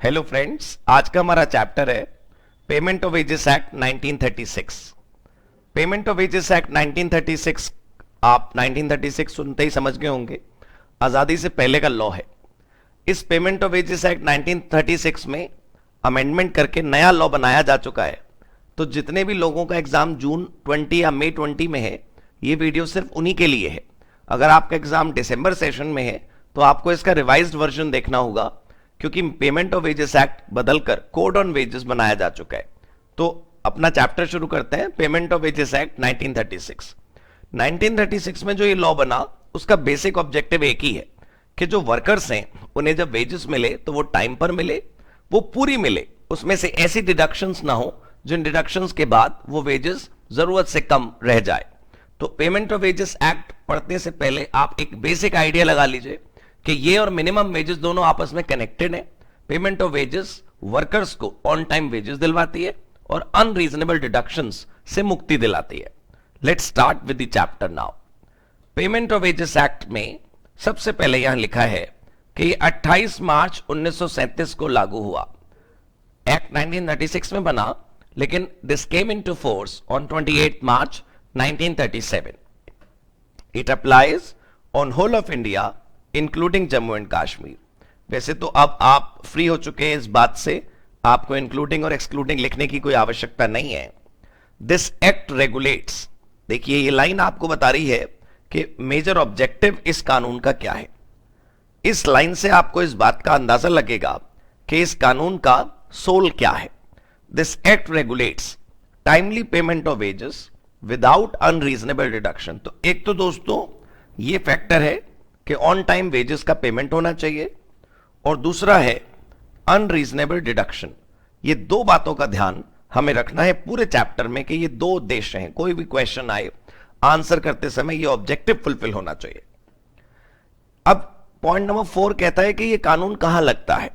Hello friends, आज का हमारा चैप्टर है payment of wages act 1936। Payment of wages act 1936 आप 1936 सुनते ही समझ गए होंगे, आजादी से पहले का लॉ है। इस पेमेंट ऑफ वेजेस एक्ट 1936 में अमेंडमेंट करके नया लॉ बनाया जा चुका है। तो जितने भी लोगों का एग्जाम जून 20 या मई 20 में है, ये वीडियो सिर्फ उन्हीं के लिए है। अगर आपका एग्जाम दिसंबर सेशन में है तो आपको इसका रिवाइज्ड वर्जन देखना होगा, क्योंकि पेमेंट ऑफ वेजेस एक्ट बदलकर कोड ऑन वेजेस बनाया जा चुका है। तो अपना चैप्टर शुरू करते हैं, पेमेंट ऑफ वेजेस एक्ट 1936। 1936 में जो ये लॉ बना, उसका बेसिक ऑब्जेक्टिव एक ही है कि जो वर्कर्स हैं उन्हें जब वेजेस मिले तो वो टाइम पर मिले, वो पूरी मिले, उसमें से ऐसी डिडक्शंस ना हो जिन डिडक्शंस के बाद वो वेजेस जरूरत से कम रह जाए। तो पेमेंट ऑफ वेजेस एक्ट पढ़ने से पहले आप एक बेसिक आइडिया लगा लीजिए कि ये और मिनिमम वेजेस दोनों आपस में कनेक्टेड है। पेमेंट ऑफ वेजेस वर्कर्स को ऑन टाइम वेजेस दिलवाती है और अनरीजनेबल डिडक्शंस से मुक्ति दिलाती है। Let's start with the chapter now. Payment of wages act में सबसे पहले यहां लिखा है कि ये 28 मार्च 1937 को लागू हुआ। एक्ट 1936 में बना, लेकिन this came into force on 28 March 1937। It applies on whole of India including Jammu and Kashmir. वैसे तो अब आप फ्री हो चुके हैं इस बात से, आपको इंक्लूडिंग और एक्सक्लूडिंग लिखने की कोई आवश्यकता नहीं है। दिस एक्ट रेगुलेट्स, देखिए ये लाइन आपको बता रही है कि मेजर ऑब्जेक्टिव इस कानून का क्या है। इस लाइन से आपको इस बात का अंदाजा लगेगा कि इस कानून का सोल क्या है। This act regulates timely payment of wages without unreasonable deduction. तो एक तो दोस्तों ये फैक्टर है कि ऑन टाइम वेजेस का पेमेंट होना चाहिए, और दूसरा है अनरीजनेबल डिडक्शन। ये दो बातों का ध्यान हमें रखना है पूरे चैप्टर में कि ये दो उद्देश्य हैं। कोई भी क्वेश्चन आए, आंसर करते समय ये ऑब्जेक्टिव फुलफिल होना चाहिए। अब पॉइंट नंबर 4 कहता है कि ये कानून कहां लगता है।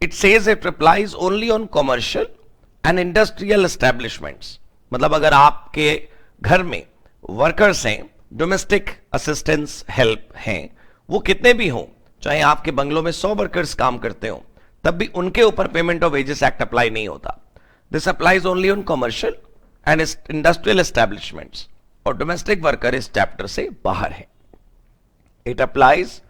It says it applies only on commercial and industrial establishments. मतलब अगर आपके घर में वर्कर्स हैं, डोमेस्टिक असिस्टेंस हेल्प हैं, वो कितने भी हों, चाहे आपके बंगलों में 100 वर्कर्स काम करते हो, तब भी उनके ऊपर payment of wages act apply नहीं होता। This applies only on commercial and industrial establishments, और डोमेस्टिक वर्कर इस चैप्टर से बाहर है। It applies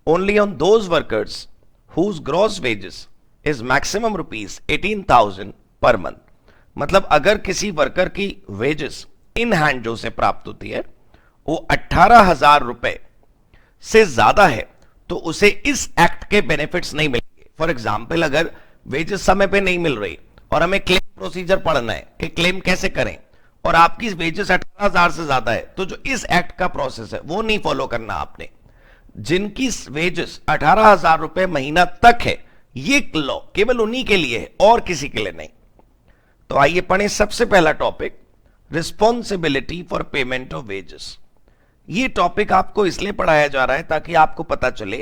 only on those workers whose gross wages is maximum ₹18,000 per month. मतलब अगर किसी वर्कर की वेजेस इन हैंड जो से प्राप्त होती है वो 18,000 रुपए से ज्यादा है तो उसे इस एक्ट के बेनिफिट्स नहीं मिलेंगे। फॉर एग्जाम्पल, अगर वेजेस समय पे नहीं मिल रही और हमें क्लेम प्रोसीजर पढ़ना है कि क्लेम कैसे करें, और आपकी वेजेस 18,000 से ज्यादा है, तो जो इस एक्ट का प्रोसेस है वो नहीं फॉलो करना आपने। जिनकी वेजेस 18,000 रुपए महीना तक है, ये लॉ केवल उन्हीं के लिए है और किसी के लिए नहीं। तो आइए पढ़ें सबसे पहला topic, responsibility for payment of wages. ये टॉपिक आपको इसलिए पढ़ाया जा रहा है ताकि आपको पता चले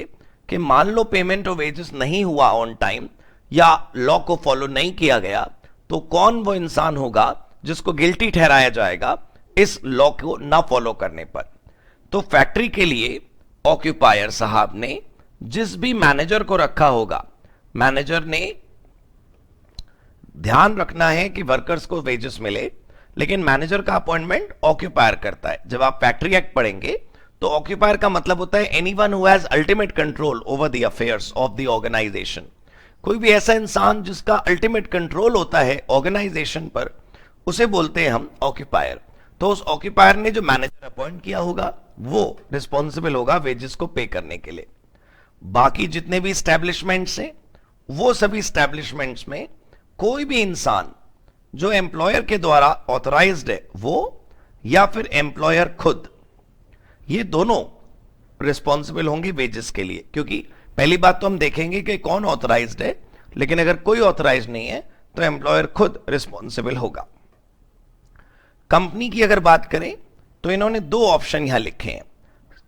कि मान लो पेमेंट ऑफ वेजेस नहीं हुआ ऑन टाइम या लॉ को फॉलो नहीं किया गया, तो कौन वो इंसान होगा जिसको गिल्टी ठहराया जाएगा इस लॉ को ना फॉलो करने पर। तो फैक्ट्री के लिए ऑक्यूपायर साहब ने जिस भी मैनेजर को रखा होगा, मैनेजर ने ध्यान रखना है कि वर्कर्स को वेजेस मिले, लेकिन मैनेजर का अपॉइंटमेंट ऑक्यूपायर करता है। जब आप फैक्ट्री एक्ट पढ़ेंगे तो ऑक्यूपायर का मतलब होता है anyone who has ultimate control over the affairs of the organisation. कोई भी ऐसा इंसान जिसका अल्टीमेट कंट्रोल होता है ऑर्गेनाइजेशन पर, उसे बोलते हैं हम ऑक्यूपायर। तो उस ऑक्यूपायर ने जो मैनेजर अपॉइंट किया होगा वो रिस्पॉन्सिबल होगा वेजेस को पे करने के लिए। बाकी जितने भी स्टैब्लिशमेंट्स हैं, वो सभी स्टैब्लिशमेंट्स में कोई भी इंसान जो एम्प्लॉयर के द्वारा ऑथराइज्ड है वो, या फिर एम्प्लॉयर खुद, ये दोनों रिस्पॉन्सिबल होंगे वेजेस के लिए। क्योंकि पहली बात तो हम देखेंगे कि कौन ऑथराइज्ड है, लेकिन अगर कोई ऑथराइज्ड नहीं है तो एम्प्लॉयर खुद रिस्पॉन्सिबल होगा। कंपनी की अगर बात करें तो इन्होंने दो ऑप्शन यहां लिखे हैं,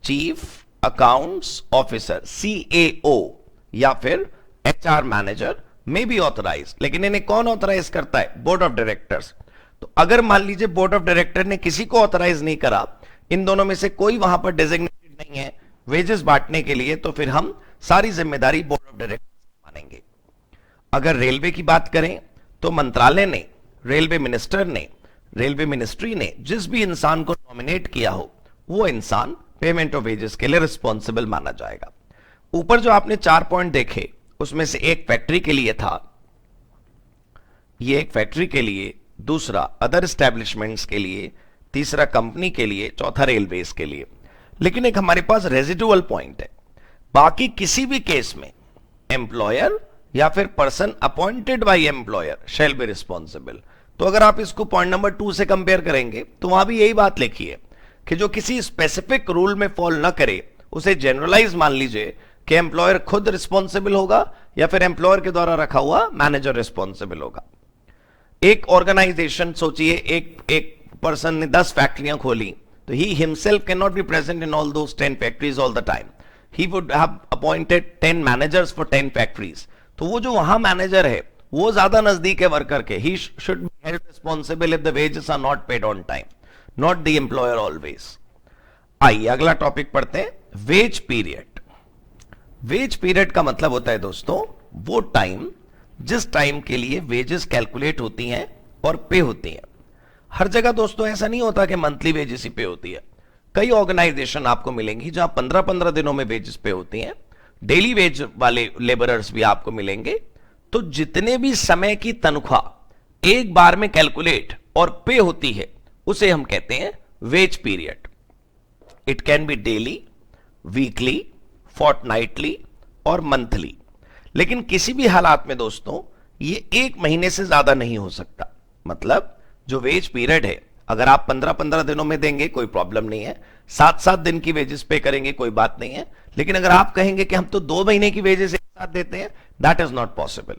चीफ अकाउंट्स ऑफिसर CAO या फिर HR मैनेजर में बी ऑथराइज। लेकिन इन्हें कौन ऑथराइज करता है? Board of directors. तो अगर मान लीजिए बोर्ड ऑफ डायरेक्टर ने किसी को ऑथराइज नहीं करा, इन दोनों में से कोई वहां पर डेजिग्नेटेड नहीं है वेजेस बांटने के लिए, तो फिर हम सारी जिम्मेदारी बोर्ड ऑफ डायरेक्टर्स मानेंगे। अगर रेलवे की बात करें तो मंत्रालय ने, रेलवे मिनिस्टर ने, रेलवे मिनिस्ट्री ने जिस भी इंसान को नॉमिनेट किया हो वो इंसान पेमेंट ऑफ वेजेस के लिए रिस्पॉन्सिबल माना जाएगा। ऊपर जो आपने 4 पॉइंट देखे उसमें से एक फैक्ट्री के लिए था, ये एक फैक्ट्री के लिए, दूसरा अदर एस्टेब्लिशमेंट्स के लिए, तीसरा कंपनी के लिए, चौथा रेलवेज के लिए। लेकिन एक हमारे पास रेजिडुअल पॉइंट है, बाकी किसी भी केस में एम्प्लॉयर या फिर person appointed by employer shall be responsible. तो अगर आप इसको पॉइंट नंबर 2 से कंपेयर करेंगे तो वहां भी यही बात लिखी है कि जो किसी स्पेसिफिक रूल में फॉल ना करे उसे जनरलाइज मान लीजिए कि एम्प्लॉयर खुद रिस्पॉन्सिबल होगा या फिर एम्प्लॉयर के द्वारा रखा हुआ मैनेजर रिस्पॉन्सिबल होगा। एक ऑर्गेनाइजेशन सोचिए, एक पर्सन ने 10 फैक्ट्रियां खोली, तो he himself can not be present in all those 10 factories all the time. He would have appointed 10 managers for 10 factories. तो वो जो वहां मैनेजर है वो ज्यादा नजदीक है वर्कर के, he should be held responsible if the wages are not paid on time, not the employer always. आइए अगला टॉपिक पढ़ते हैं, वेज पीरियड। वेज पीरियड का मतलब होता है दोस्तों वो टाइम जिस टाइम के लिए वेजेस कैलकुलेट होती हैं और पे होती हैं। हर जगह दोस्तों ऐसा नहीं होता कि मंथली वेजेस ही पे होती है। कई ऑर्गेनाइजेशन आपको मिलेंगी जहां 15-15 दिनों में वेजेस पे होती हैं, डेली वेज वाले लेबरर्स भी आपको मिलेंगे। तो जितने भी समय की तनख्वाह एक बार में कैलकुलेट और पे होती है उसे हम कहते हैं wage period. It can be daily, weekly, fortnightly और मंथली। लेकिन किसी भी हालात में दोस्तों ये 1 महीने से ज्यादा नहीं हो सकता। मतलब जो वेज पीरियड है अगर आप 15-15 दिनों में देंगे कोई प्रॉब्लम नहीं है, 7-7 दिन की वेजेस पे करेंगे कोई बात नहीं है। लेकिन अगर आप कहेंगे कि हम तो 2 महीने की वेजेस एक साथ देते हैं, that is not possible.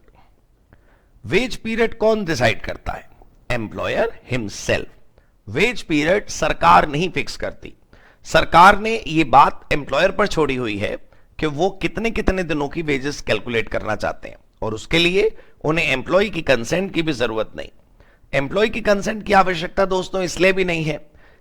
Wage period कौन डिसाइड करता है? Employer himself. वेज पीरियड सरकार नहीं फिक्स करती। सरकार ने यह बात एम्प्लॉयर पर छोड़ी हुई है कि वो कितने कितने दिनों की वेजेस कैलकुलेट करना चाहते हैं, और उसके लिए उन्हें एम्प्लॉय की कंसेंट की भी जरूरत नहीं। एम्प्लॉय की कंसेंट की आवश्यकता दोस्तों इसलिए भी नहीं है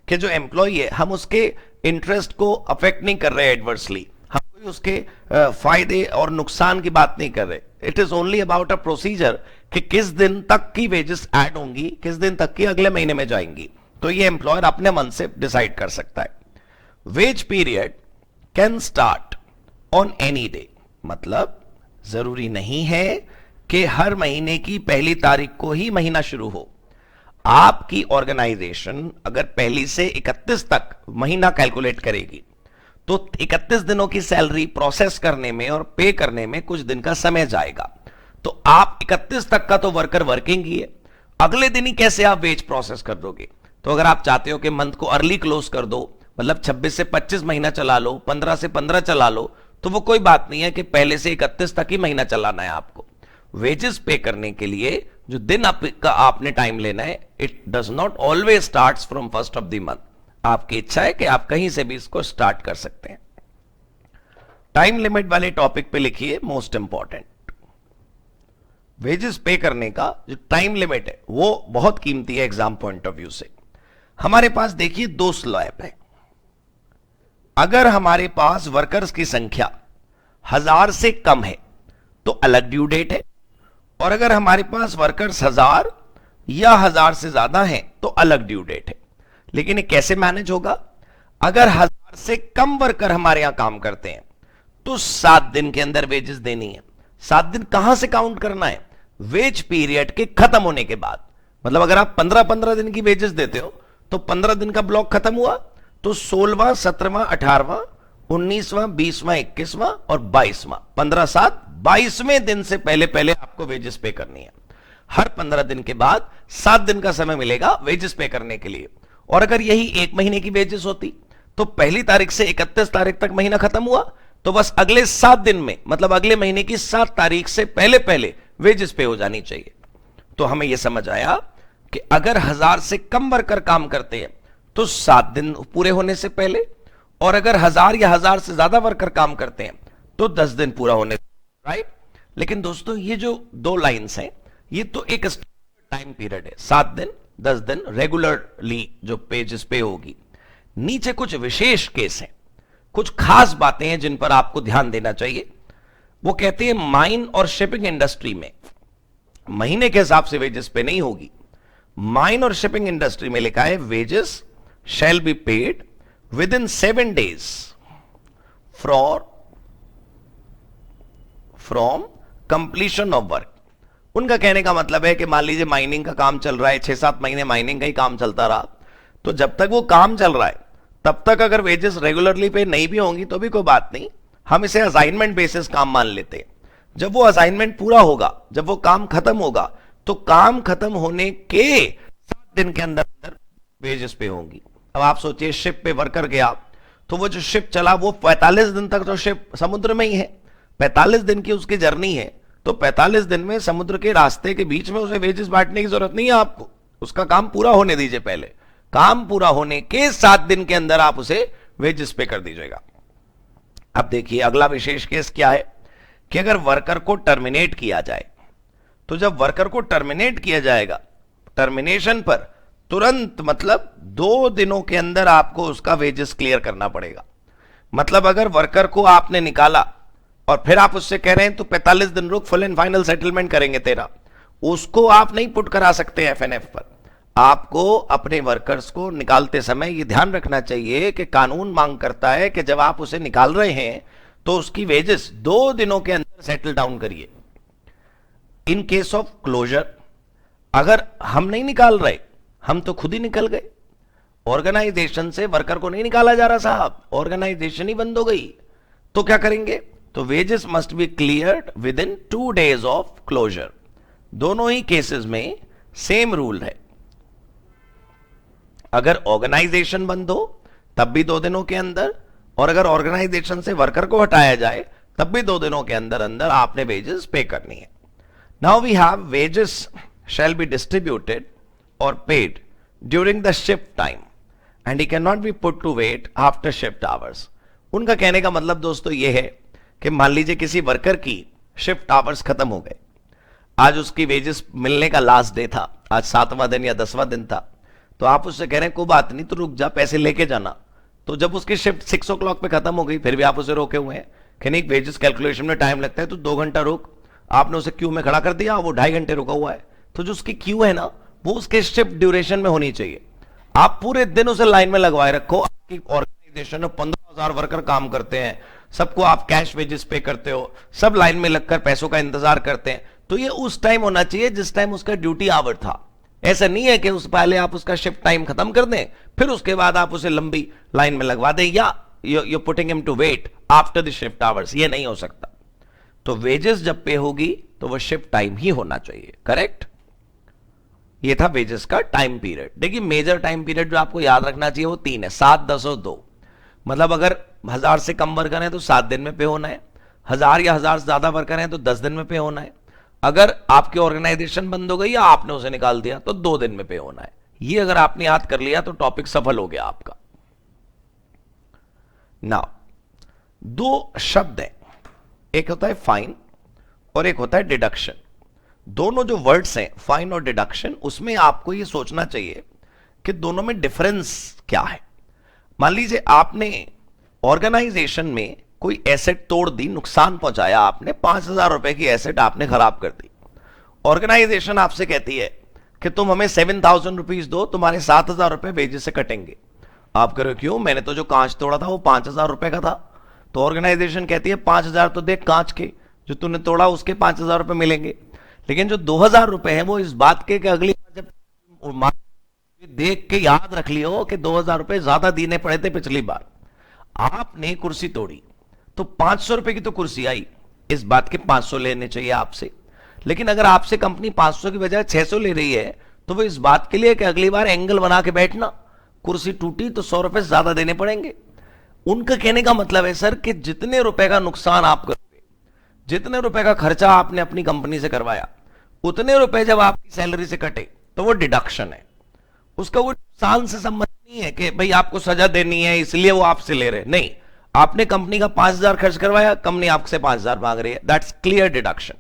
कि जो एम्प्लॉय है हम उसके इंटरेस्ट को अफेक्ट नहीं कर रहे एडवर्सली, हम कोई उसके फायदे और नुकसान की बात नहीं कर रहे। It is only about a procedure कि किस दिन तक की वेजेस ऐड होंगी, किस दिन तक की अगले महीने में जाएंगी। तो ये एम्प्लॉयर अपने मन से डिसाइड कर सकता है। Wage period can start on any day. मतलब जरूरी नहीं है कि हर महीने की पहली तारीख को ही महीना शुरू हो। आपकी ऑर्गेनाइजेशन अगर पहली से 31 तक महीना कैलकुलेट करेगी तो 31 दिनों की सैलरी प्रोसेस करने में और पे करने में कुछ दिन का समय जाएगा। तो आप 31 तक का तो वर्कर वर्किंग ही है, अगले दिन ही कैसे आप वेज प्रोसेस कर दोगे? तो अगर आप चाहते हो कि मंथ को अर्ली क्लोज कर दो, मतलब 26 से 25 महीना चला लो, 15 से 15 चला लो, तो वो कोई बात नहीं है कि पहले से 31 तक ही महीना चलाना है आपको। वेजेस पे करने के लिए जो दिन आपने टाइम लेना है, it does not always starts from first of the month. आपकी इच्छा है कि आप कहीं से भी इसको स्टार्ट कर सकते हैं। टाइम लिमिट वाले टॉपिक पे लिखिए मोस्ट इंपॉर्टेंट। वेजेस पे करने का जो टाइम लिमिट है वो बहुत कीमती है एग्जाम पॉइंट ऑफ व्यू से। हमारे पास देखिए 2 स्लैब है। अगर हमारे पास वर्कर्स की संख्या 1000 से कम है तो अलग ड्यू डेट है, और अगर हमारे पास वर्कर्स 1000 या 1000 से ज्यादा हैं तो अलग ड्यू डेट है। लेकिन ये कैसे मैनेज होगा? अगर 1000 से कम वर्कर हमारे यहां काम करते हैं तो 7 दिन के अंदर वेजेस देनी है। 7 दिन कहां से काउंट करना है? वेज पीरियड के खत्म होने के बाद। मतलब अगर आप 15-15 दिन की वेजेस देते हो तो 15 दिन का ब्लॉक खत्म हुआ तो 16वां, 17वां, 18वां, 19वां, 20वां, 21वां और 22वां, 15-7, 22वें दिन से पहले पहले आपको वेजेस पे करनी है। हर 15 दिन के बाद 7 दिन का समय मिलेगा वेजेस पे करने के लिए। और अगर यही 1 महीने की वेजेस होती तो पहली तारीख से 31 तारीख तक महीना खत्म हुआ तो बस अगले 7 दिन में, मतलब अगले महीने की 7 तारीख से पहले पहले वेजेस पे हो जानी चाहिए। तो हमें यह समझ आया कि अगर 1000 से कम वर्कर काम करते हैं तो 7 दिन पूरे होने से पहले, और अगर 1000 या 1000 से ज्यादा वर्कर काम करते हैं तो 10 दिन पूरा होने, राइट। लेकिन दोस्तों ये जो 2 लाइंस हैं ये तो एक टाइम पीरियड है, 7 दिन 10 दिन रेगुलरली जो पेजेस पे होगी। नीचे कुछ विशेष केस हैं, कुछ खास बातें हैं जिन पर आपको ध्यान देना चाहिए। वो कहते हैं माइन और शिपिंग इंडस्ट्री में महीने के हिसाब से वेजेस पे नहीं होगी। माइन और शिपिंग इंडस्ट्री में लिखा है wages shall be paid with in 7 days from completion of work. उनका कहने का मतलब है कि मान लीजिए माइनिंग का काम चल रहा है, 6-7 महीने माइनिंग का ही काम चलता रहा, तो जब तक वो काम चल रहा है तब तक अगर वेजेस रेगुलरली पे नहीं भी होंगी तो भी कोई बात नहीं, हम इसे असाइनमेंट बेसिस काम मान लेते हैं। जब वो असाइनमेंट पूरा होगा, जब वो काम खत्म होगा, तो काम खत्म होने के 7 दिन के अंदर अंदर वेजेस पे होंगी। अब आप सोचिए शिप पे वर्कर गया, तो वो जो शिप चला वो 45 दिन तक तो शिप समुद्र में ही है, 45 दिन की उसकी जर्नी है, तो 45 दिन में समुद्र के रास्ते के बीच में उसे वेजेस बांटने की जरूरत नहीं है आपको, उसका काम पूरा होने दीजिए। पहले काम पूरा होने के 7 दिन के अंदर आप उसे वेजेस पे कर दीजिएगा। अब देखिए अगला विशेष केस क्या है कि अगर वर्कर को टर्मिनेट किया जाए, तो जब वर्कर को टर्मिनेट किया जाएगा, टर्मिनेशन पर तुरंत मतलब 2 दिनों के अंदर आपको उसका वेजेस क्लियर करना पड़ेगा। मतलब अगर वर्कर को आपने निकाला और फिर आप उससे कह रहे हैं तो 45 दिन रुक, फुल एंड फाइनल सेटलमेंट करेंगे तेरा, उसको आप नहीं पुट करा सकते एफएनएफ पर। आपको अपने वर्कर्स को निकालते समय यह ध्यान रखना चाहिए कि कानून मांग करता है कि जब आप उसे निकाल रहे हैं तो उसकी वेजेस 2 दिनों के अंदर सेटल डाउन करिए। इन केस ऑफ क्लोजर अगर हम नहीं निकाल रहे, हम तो खुद ही निकल गए, ऑर्गेनाइजेशन से वर्कर को नहीं निकाला जा रहा साहब, ऑर्गेनाइजेशन ही बंद हो गई, तो क्या करेंगे? तो wages must be cleared within 2 days of closure. दोनों ही केसेस में सेम रूल है। अगर ऑर्गेनाइजेशन बंद हो तब भी 2 दिनों के अंदर, और अगर ऑर्गेनाइजेशन से वर्कर को हटाया जाए तब भी 2 दिनों के अंदर अंदर आपने वेजेस पे करनी है। Now we have wages shall be distributed और paid during the shift time and he can not be put to wait after shift hours. उनका कहने का मतलब दोस्तों यह है कि मान लीजिए किसी वर्कर की शिफ्ट आवर्स खत्म हो गए, आज उसकी वेजेस मिलने का लास्ट डे था, आज 7वां दिन या 10वां दिन था, तो आप उससे कह रहे हैं कोई बात नहीं, तो रुक जा, पैसे लेके जाना। तो जब उसकी शिफ्ट 6 o'clock पे खत्म हो गई, फिर भी आप उसे रोके हुए हैं कि नहीं वेजेस कैलकुलेशन में टाइम लगता है, तो 2 घंटा रुक। आपने उसे क्यू में खड़ा कर दिया, वो 2.5 घंटे रुका हुआ है, तो जो उसकी क्यू है ना वो उसके शिफ्ट ड्यूरेशन में होनी चाहिए। आप पूरे दिन उसे लाइन में लगवाए रखो, आपकी ऑर्गेनाइजेशन में 15,000 वर्कर काम करते हैं, सबको आप कैश वेजेस पे करते हो, सब लाइन में लगकर पैसों का इंतजार करते हैं, तो ये उस टाइम होना चाहिए जिस टाइम उसका ड्यूटी आवर था। ऐसा नहीं है कि उस पहले आप उसका शिफ्ट टाइम खत्म कर दें फिर उसके बाद आप उसे लंबी लाइन में लगवा दें, या you putting him to wait after the shift hours, ये नहीं हो सकता। तो वेजेस जब पे होगी तो वो शिफ्ट टाइम ही होना चाहिए, करेक्ट। ये था वेजेस का टाइम पीरियड। देखिए मेजर टाइम पीरियड जो आपको याद रखना चाहिए वो 3 है, 7, 10 और 2। मतलब अगर 1000 से कम वर्कर हैं तो 7 दिन में पे होना है, 1000 या 1000 से ज्यादा वर्कर हैं तो 10 दिन में पे होना है, अगर आपकी ऑर्गेनाइजेशन बंद हो गई या आपने उसे निकाल दिया तो 2 दिन में पे होना है। ये अगर आपने याद कर लिया तो टॉपिक सफल हो गया आपका। नाउ 2 शब्द हैं, एक होता है फाइन और एक होता है डिडक्शन। दोनों जो वर्ड्स हैं फाइन और डिडक्शन, उसमें आपको ये सोचना चाहिए कि दोनों में डिफरेंस क्या है। मान लीजिए आपने ऑर्गेनाइजेशन में कोई एसेट तोड़ दी, नुकसान पहुंचाया आपने, 5,000 रुपए की एसेट आपने खराब कर दी। ऑर्गेनाइजेशन आपसे कहती है कि तुम हमें 7,000 रुपीज दो, तुम्हारे 7,000 रुपए वेजेस से कटेंगे। आप कह रहे हो क्यों, मैंने तो जो कांच तोड़ा था वो 5,000 रुपए का था। तो ऑर्गेनाइजेशन कहती है 5,000 तो देख कांच के, जो तूने तोड़ा उसके 5,000 रुपए मिलेंगे, लेकिन जो 2,000 रुपए है वो इस बात के कि अगली बार जब देख के याद रख लियो कि 2,000 रुपए ज्यादा देने पड़े थे पिछली बार। आपने कुर्सी तोड़ी तो 500 रुपए की तो कुर्सी आई, इस बात के 500 लेने चाहिए आपसे। लेकिन अगर आपसे कंपनी 500 की बजाय 600 ले रही है तो वो इस बात के लिए कि अगली बार एंगल बना के बैठना, कुर्सी टूटी तो 100 रुपए ज्यादा देने पड़ेंगे। उनका कहने का मतलब है सर कि जितने रुपए का नुकसान आप करोगे, जितने रुपए का खर्चा आपने अपनी कंपनी से करवाया, उतने रुपए जब आपकी सैलरी से कटे तो वो डिडक्शन है। उसका वो नुकसान से संबंध नहीं है कि भाई आपको सजा देनी है इसलिए वो आपसे ले रहे, नहीं, आपने कंपनी का 5,000 खर्च करवाया, कंपनी आपसे 5,000 मांग रही है, दैट्स क्लियर डिडक्शन।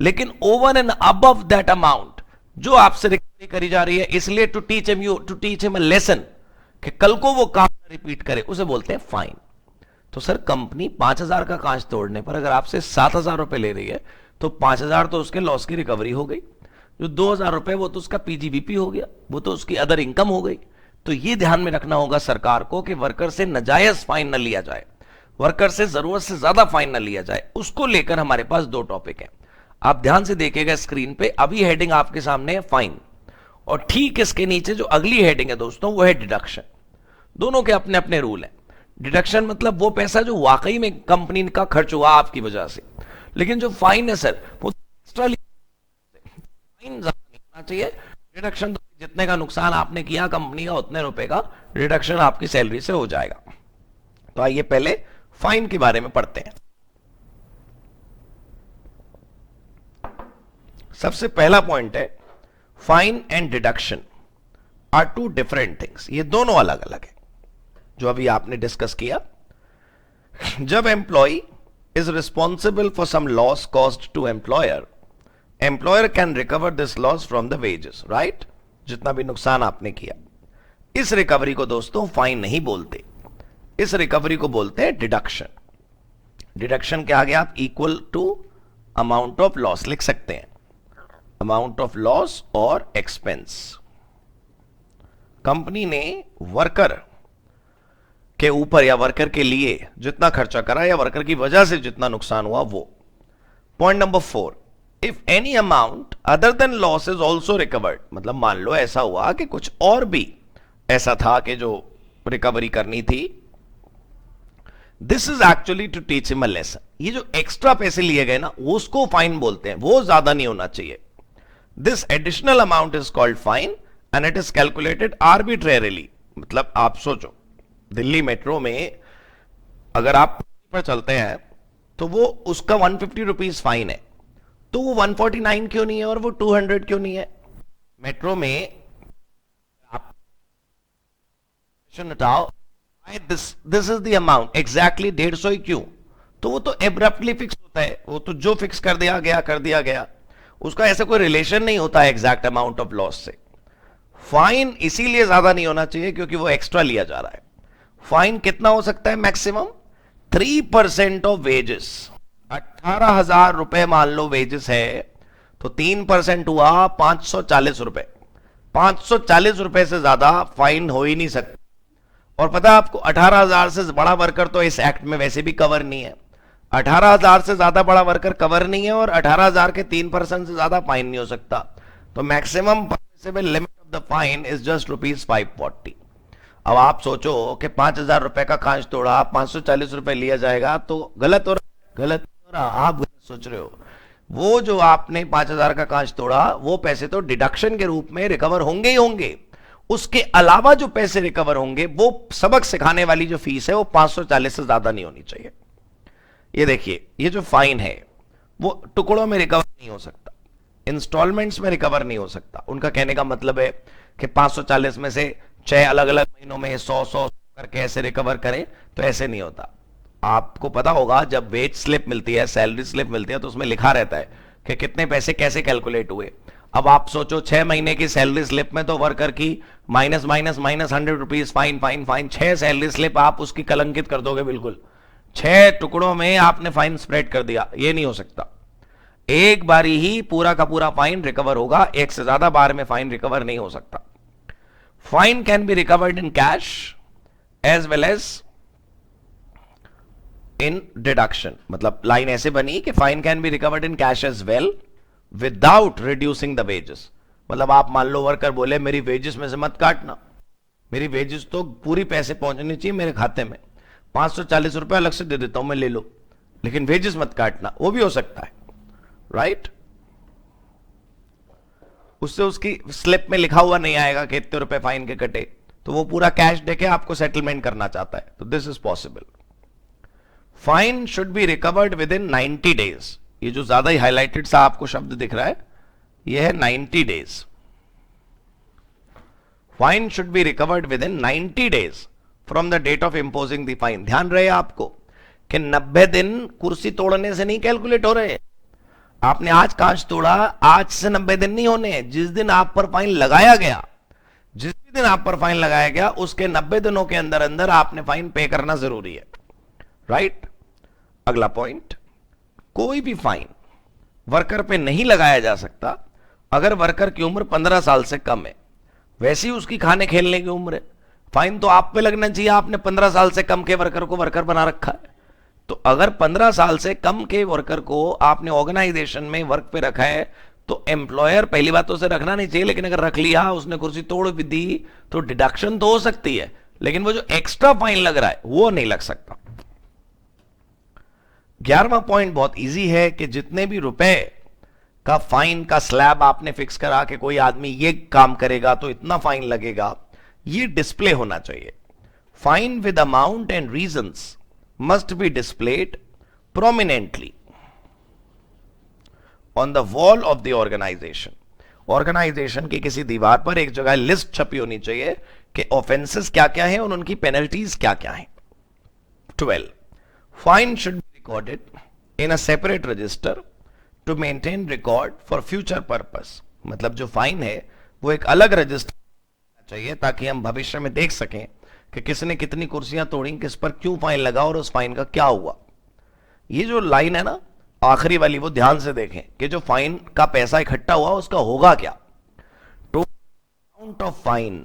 लेकिन over and above that amount जो आपसे रिकवरी करी जा रही है इसलिए to teach him a lesson कि कल को वो काम रिपीट करे, उसे बोलते हैं फाइन। तो सर कंपनी 5,000 का कांच तोड़ने पर अगर आपसे 7,000 रुपए ले रही है तो 5,000 तो उसके लॉस की रिकवरी हो गई, जो 2,000 रुपए वो तो उसका पीजीबीपी हो गया, वो तो उसकी अदर इनकम हो गई। तो ये ध्यान में रखना होगा सरकार को कि वर्कर से नाजायज फाइन न लिया जाए, वर्कर से जरूरत से ज्यादा फाइन न लिया जाए। उसको लेकर हमारे पास दो टॉपिक हैं, आप ध्यान से देखिएगा स्क्रीन पे। अभी हेडिंग आपके सामने है फाइन, और ठीक इसके नीचे जो अगली हेडिंग है दोस्तों वो है डिडक्शन। दोनों के अपने अपने रूल हैं। डिडक्शन मतलब वो पैसा जो वाकई में कंपनी का खर्च हुआ आपकी वजह से, लेकिन जो फाइन है सर वो एक्स्ट्रा, फाइन ज्यादा नहीं होना चाहिए। डिडक्शन तो जितने का नुकसान आपने किया कंपनी का उतने रुपए का डिडक्शन आपकी सैलरी से हो जाएगा। तो आइए पहले फाइन के बारे में पढ़ते हैं। सबसे पहला पॉइंट है fine and deduction are two different things. ये दोनों अलग अलग है जो अभी आपने डिस्कस किया। जब employ is responsible for some loss caused to employer, employer can recover this loss from the wages, right. जितना भी नुकसान आपने किया, इस रिकवरी को दोस्तों फाइन नहीं बोलते, इस रिकवरी को बोलते हैं डिडक्शन। डिडक्शन के आगे आप equal to amount of loss लिख सकते हैं, अमाउंट ऑफ लॉस और एक्सपेंस। कंपनी ने वर्कर के ऊपर या वर्कर के लिए जितना खर्चा करा या वर्कर की वजह से जितना नुकसान हुआ वो। Point number 4, if any amount other than loss is also recovered, मतलब मान लो ऐसा हुआ कि कुछ और भी ऐसा था कि जो रिकवरी करनी थी, this is actually to teach him a lesson. ये जो एक्स्ट्रा पैसे लिए गए ना उसको फाइन बोलते हैं, वो ज्यादा नहीं होना चाहिए। This additional amount is called fine and it is calculated arbitrarily. मतलब आप सोचो दिल्ली मेट्रो में अगर आप पर चलते हैं तो वो उसका 150 रुपीज फाइन है, तो वो 149 क्यों नहीं है और वो 200 क्यों नहीं है? मेट्रो में आप हटाओ, this is the amount exactly 150 ही क्यों? तो वो तो एब्रप्टली फिक्स होता है, वो तो जो फिक्स कर दिया गया, उसका ऐसा कोई रिलेशन नहीं होता है एग्जैक्ट अमाउंट ऑफ लॉस से। फाइन इसीलिए ज्यादा नहीं होना चाहिए क्योंकि वो एक्स्ट्रा लिया जा रहा है। फाइन कितना हो सकता है मैक्सिमम? 3% of wages. 18,000 रुपए मान लो वेजेस है, तो 3% हुआ 540 रुपए। 540 रुपए से ज्यादा फाइन हो ही नहीं सकता। और पता है आपको 18,000 से बड़ा वर्कर तो इस एक्ट में वैसे भी कवर नहीं है। 18,000 से ज्यादा बड़ा वर्कर कवर नहीं है और 18,000 के 3% से ज्यादा फाइन नहीं हो सकता। तो maximum permissible limit of the fine is just ₹540। अब आप सोचो कि 5,000 रुपए का कांच तोड़ा, 540 रुपए लिया जाएगा, तो गलत हो रहा, आप गलत सोच रहे हो। वो जो आपने 5,000 का कांच तोड़ा वो पैसे तो डिडक्शन के रूप में रिकवर होंगे ही होंगे। उसके अलावा जो पैसे रिकवर होंगे वो सबक सिखाने वाली जो फीस है वो 540 से ज्यादा नहीं होनी चाहिए। ये देखिए, ये जो फाइन है वो टुकड़ों में रिकवर नहीं हो सकता, इंस्टॉलमेंट्स में रिकवर नहीं हो सकता। उनका कहने का मतलब है कि 540 में से 6 अलग अलग महीनों में 100 करके ऐसे रिकवर करें, तो ऐसे नहीं होता। आपको पता होगा जब वेज स्लिप मिलती है, सैलरी स्लिप मिलती है, तो उसमें लिखा रहता है कि कितने पैसे कैसे कैलकुलेट हुए। अब आप सोचो 6 महीने की सैलरी स्लिप में तो वर्कर की minus 100 rupees fine fine fine, 6 salary slip आप उसकी कलंकित कर दोगे बिल्कुल। 6 टुकड़ों में आपने फाइन स्प्रेड कर दिया, ये नहीं हो सकता। एक बारी ही पूरा का पूरा फाइन रिकवर होगा, एक से ज्यादा बार में फाइन रिकवर नहीं हो सकता। Fine can be recovered in cash as well as in deduction. मतलब लाइन ऐसे बनी कि fine can be recovered in cash as well without reducing the wages. मतलब आप मान लो वर्कर बोले मेरी वेजेस में से मत काटना, मेरी वेजेस तो पूरी पैसे पहुंचनी चाहिए मेरे खाते में, 540 रुपए अलग से दे देता हूं मैं, ले लो, लेकिन वेजेस मत काटना। वो भी हो सकता है, राइट। उससे उसकी स्लिप में लिखा हुआ नहीं आएगा कि इतने रुपए फाइन के कटे, तो वो पूरा कैश देके आपको सेटलमेंट करना चाहता है, तो this is possible. Fine should be recovered within 90 days. ये जो ज्यादा ही हाईलाइटेड सा आपको शब्द दिख रहा है, ये है 90 days. Fine should be recovered within 90 days from the date of imposing the fine. ध्यान रहे आपको कि 90 दिन कुर्सी तोड़ने से नहीं कैलकुलेट हो रहे। आपने आज कांच तोड़ा, आज से 90 दिन नहीं होने। जिस दिन आप पर फाइन लगाया गया, जिस भी दिन आप पर फाइन लगाया गया, उसके 90 दिनों के अंदर अंदर आपने फाइन पे करना जरूरी है, राइट। अगला पॉइंट, कोई भी फाइन वर्कर पे नहीं लगाया जा सकता अगर वर्कर की उम्र 15 साल से कम है। वैसे ही उसकी खाने खेलने की उम्र है, फाइन तो आप पे लगना चाहिए, आपने 15 साल से कम के वर्कर को वर्कर बना रखा है। तो अगर 15 साल से कम के वर्कर को आपने ऑर्गेनाइजेशन में वर्क पे रखा है तो एम्प्लॉयर पहली बात तो उसे रखना नहीं चाहिए, लेकिन अगर रख लिया, उसने कुर्सी तोड़ भी दी तो डिडक्शन तो हो सकती है, लेकिन वो जो एक्स्ट्रा फाइन लग रहा है वो नहीं लग सकता। 11वां पॉइंट बहुत इजी है कि जितने भी रुपए का फाइन का स्लैब आपने फिक्स करा कि कोई आदमी ये काम करेगा तो इतना फाइन लगेगा, ये डिस्प्ले होना चाहिए। Fine with amount and reasons must be displayed prominently on the wall of the organisation. Organisation की किसी दीवार पर एक जगह लिस्ट छपी होनी चाहिए कि ऑफेंसेस क्या क्या हैं और उनकी पेनल्टीज क्या क्या हैं। 12. Fine should be recorded in a separate register to maintain record for future purpose. मतलब जो फाइन है वो एक अलग रजिस्टर चाहिए ताकि हम भविष्य में देख सकें कि किसने कितनी कुर्सियां तोड़ी, किस पर क्यों फाइन लगा और उस फाइन का क्या हुआ। ये जो लाइन है ना आखिरी वाली, वो ध्यान से देखें कि जो फाइन का पैसा इकट्ठा हुआ उसका होगा क्या। Total amount of fine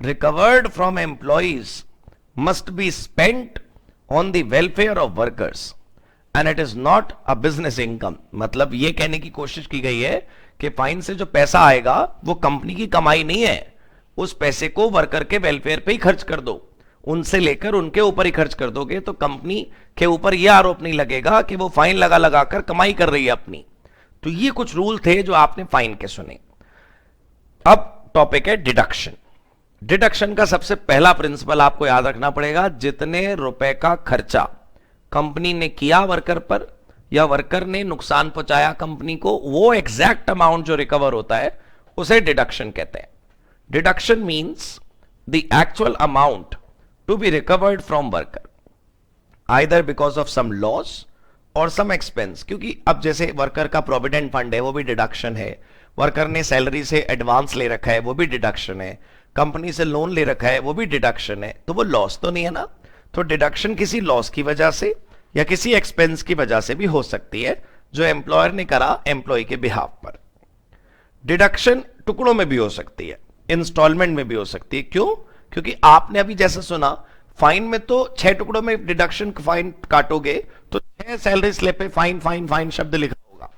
recovered from employees must be spent on the welfare of workers and it is not a business income. मतलब यह कहने की कोशिश की गई है कि फाइन से जो पैसा आएगा वो कंपनी की कमाई नहीं है, उस पैसे को वर्कर के वेलफेयर पे ही खर्च कर दो, उनसे लेकर उनके ऊपर ही खर्च कर दोगे तो कंपनी के ऊपर यह आरोप नहीं लगेगा कि वो फाइन लगा लगाकर कमाई कर रही है अपनी। तो ये कुछ रूल थे जो आपने फाइन के सुने। अब टॉपिक है डिडक्शन। डिडक्शन का सबसे पहला प्रिंसिपल आपको याद रखना पड़ेगा, जितने रुपए का खर्चा कंपनी ने किया वर्कर पर या वर्कर ने नुकसान पहुंचाया कंपनी को, वो एग्जैक्ट अमाउंट जो रिकवर होता है उसे डिडक्शन कहते हैं। Deduction means the actual amount to be recovered from worker either because of some loss और सम एक्सपेंस। क्योंकि अब जैसे वर्कर का प्रोविडेंट फंड है वो भी डिडक्शन है, वर्कर ने सैलरी से एडवांस ले रखा है वो भी डिडक्शन है, कंपनी से लोन ले रखा है वो भी डिडक्शन है, तो वो लॉस तो नहीं है ना। तो डिडक्शन किसी लॉस की वजह से या किसी एक्सपेंस की वजह से भी हो सकती है जो एम्प्लॉयर ने करा एम्प्लॉय के बिहाफ पर। डिडक्शन टुकड़ों में भी हो सकती है, इंस्टॉलमेंट में भी हो सकती है। क्यों? क्योंकि आपने अभी जैसे सुना फाइन में तो 6 टुकड़ों में डिडक्शन फाइन काटोगे तो 6 सैलरी स्लिप पे फाइन फाइन फाइन शब्द लिखा होगा,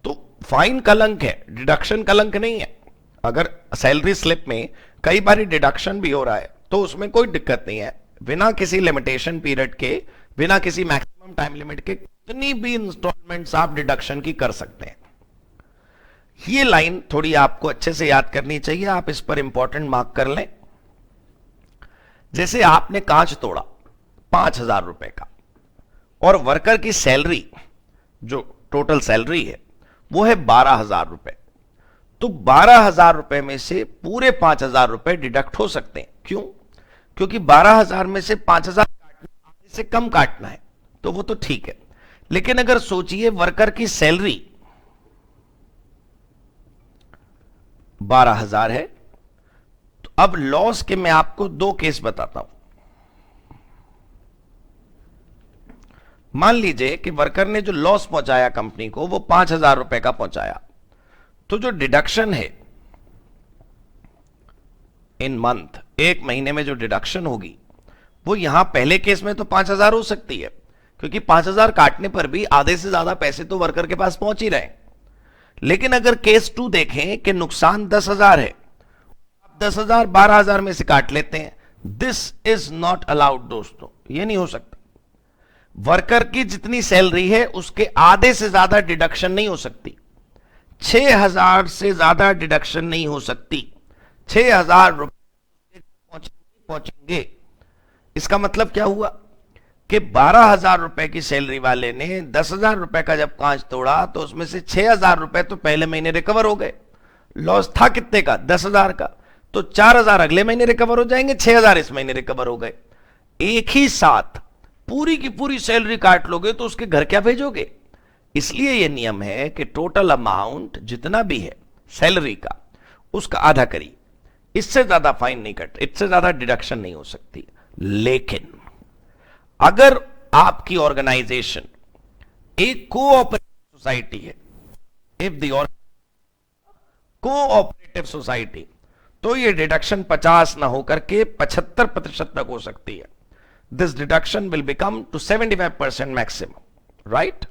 तो फाइन कलंक है, डिडक्शन कलंक नहीं है। अगर सैलरी स्लिप में कई बार डिडक्शन भी हो रहा है तो उसमें कोई दिक्कत नहीं है, बिना किसी लिमिटेशन पीरियड के, बिना किसी मैक्सिमम टाइम लिमिट के कितनी भी इंस्टॉलमेंट्स आप डिडक्शन की कर सकते हैं। ये लाइन थोड़ी आपको अच्छे से याद करनी चाहिए, आप इस पर इंपॉर्टेंट मार्क कर लें। जैसे आपने कांच तोड़ा 5,000 रुपए का और वर्कर की सैलरी जो टोटल सैलरी है वो है 12,000 रुपए, तो 12,000 रुपए में से पूरे 5,000 रुपए डिडक्ट हो सकते हैं। क्यों? क्योंकि 12,000 में से 5,000 काटना, आधे से कम काटना है, तो वो तो ठीक है। लेकिन अगर सोचिए वर्कर की सैलरी 12,000 है, तो अब लॉस के मैं आपको 2 केस बताता हूं। मान लीजिए कि वर्कर ने जो लॉस पहुंचाया कंपनी को वो 5,000 रुपए का पहुंचाया, तो जो डिडक्शन है इन मंथ, एक महीने में जो डिडक्शन होगी वो यहां पहले केस में तो 5,000 हो सकती है, क्योंकि 5,000 काटने पर भी आधे से ज्यादा पैसे तो वर्कर के पास पहुंच ही रहे। लेकिन अगर केस 2 देखें कि नुकसान 10,000 है, आप 10,000 12,000 में से काट लेते हैं, दिस इज नॉट अलाउड दोस्तों, ये नहीं हो सकता। वर्कर की जितनी सैलरी है उसके आधे से ज्यादा डिडक्शन नहीं हो सकती, 6,000 से ज्यादा डिडक्शन नहीं हो सकती। 6,000 रुपए पहुंचेंगे। इसका मतलब क्या हुआ कि 12,000 रुपए की सैलरी वाले ने 10,000 रुपए का जब कांच तोड़ा तो उसमें से 6,000 रुपए तो पहले महीने रिकवर हो गए। लॉस था कितने का? 10,000 का, तो 4,000 अगले महीने रिकवर हो जाएंगे, 6,000 इस महीने रिकवर हो गए। एक ही साथ पूरी की पूरी सैलरी काट लोगे तो उसके घर क्या भेजोगे? इसलिए यह नियम है कि टोटल अमाउंट जितना भी है सैलरी का उसका आधा करिए, इससे ज्यादा फाइन नहीं कट, इससे ज्यादा डिडक्शन नहीं हो सकती। लेकिन अगर आपकी ऑर्गेनाइजेशन एक कोऑपरेटिव सोसाइटी है, इफ द कोऑपरेटिव सोसाइटी, तो ये डिडक्शन 50 ना होकर के 75% तक हो सकती है। This deduction will become to 75% maximum, right.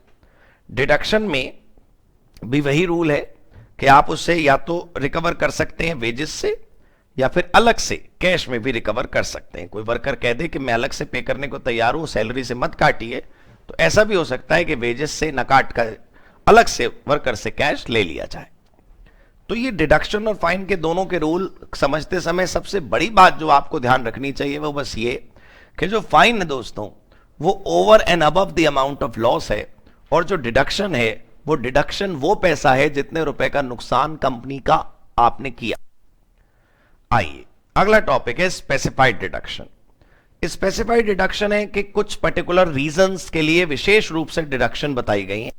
Deduction में भी वही रूल है कि आप उससे या तो रिकवर कर सकते हैं वेजेस से, या फिर अलग से कैश में भी रिकवर कर सकते हैं। कोई वर्कर कह दे कि मैं अलग से पे करने को तैयार हूं, सैलरी से मत काटिए, तो ऐसा भी हो सकता है कि वेजेस से न काट कर अलग से वर्कर से कैश ले लिया जाए। तो ये डिडक्शन और फाइन के दोनों के रूल समझते समय सबसे बड़ी बात जो आपको ध्यान रखनी चाहिए वो बस ये कि जो फाइन है दोस्तों वो over and above the amount of loss है, और जो डिडक्शन है वो डिडक्शन वो पैसा है जितने रुपए का नुकसान कंपनी का आपने किया। आइए अगला टॉपिक है स्पेसिफाइड डिडक्शन। स्पेसिफाइड डिडक्शन है कि कुछ पर्टिकुलर रीजंस के लिए विशेष रूप से डिडक्शन बताई गई है।